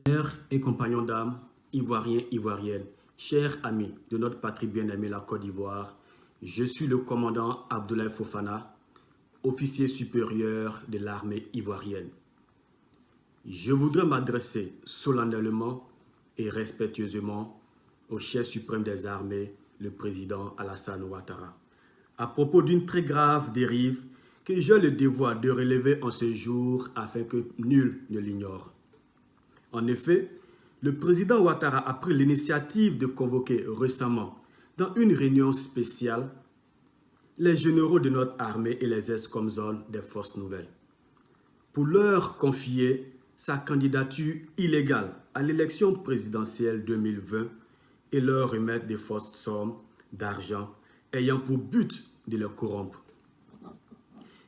Chers et compagnons d'âme, Ivoiriens, Ivoiriennes, chers amis de notre patrie bien-aimée, la Côte d'Ivoire, je suis le commandant Abdoulaye Fofana, officier supérieur de l'armée ivoirienne. Je voudrais m'adresser solennellement et respectueusement au chef suprême des armées, le président Alassane Ouattara, à propos d'une très grave dérive que j'ai le devoir de relever en ce jour afin que nul ne l'ignore. En effet, le président Ouattara a pris l'initiative de convoquer récemment, dans une réunion spéciale, les généraux de notre armée et les ex-comzones des forces nouvelles, pour leur confier sa candidature illégale à l'élection présidentielle 2020 et leur remettre des fausses sommes d'argent ayant pour but de les corrompre.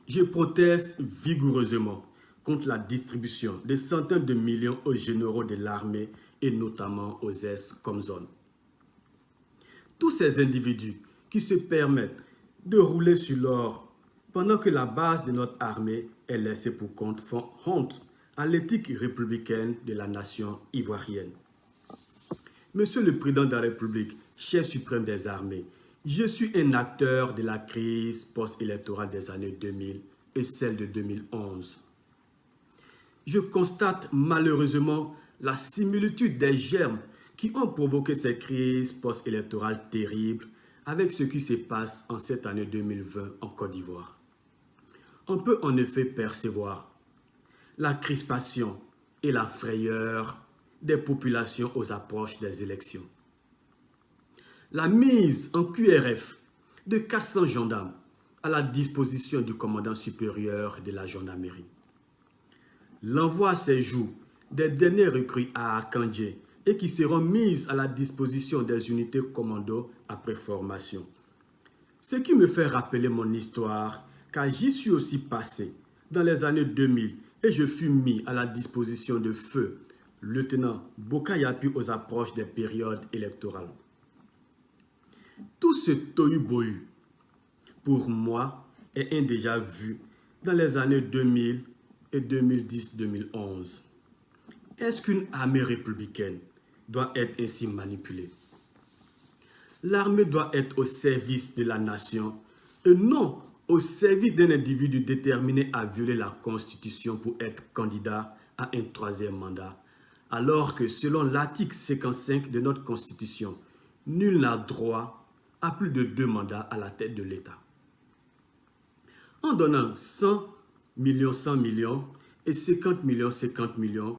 Je proteste vigoureusement contre la distribution de centaines de millions aux généraux de l'armée et notamment aux ex-comzones. Tous ces individus qui se permettent de rouler sur l'or pendant que la base de notre armée est laissée pour compte font honte à l'éthique républicaine de la nation ivoirienne. Monsieur le Président de la République, chef suprême des armées, je suis un acteur de la crise post-électorale des années 2000 et celle de 2011. Je constate malheureusement la similitude des germes qui ont provoqué ces crises post-électorales terribles avec ce qui se passe en cette année 2020 en Côte d'Ivoire. On peut en effet percevoir la crispation et la frayeur des populations aux approches des élections. La mise en QRF de 400 gendarmes à la disposition du commandant supérieur de la gendarmerie. L'envoi à ces jours des derniers recrues à Akandje et qui seront mises à la disposition des unités commando après formation. Ce qui me fait rappeler mon histoire, car j'y suis aussi passé dans les années 2000 et je fus mis à la disposition de feu lieutenant Bokayapi aux approches des périodes électorales. Tout ce tohu-bohu, pour moi, est un déjà vu dans les années 2000 et 2010-2011. Est-ce qu'une armée républicaine doit être ainsi manipulée? L'armée doit être au service de la nation et non au service d'un individu déterminé à violer la Constitution pour être candidat à un troisième mandat, alors que selon l'article 55 de notre Constitution, nul n'a droit à plus de 2 mandats à la tête de l'État. En donnant 100 millions et 50 millions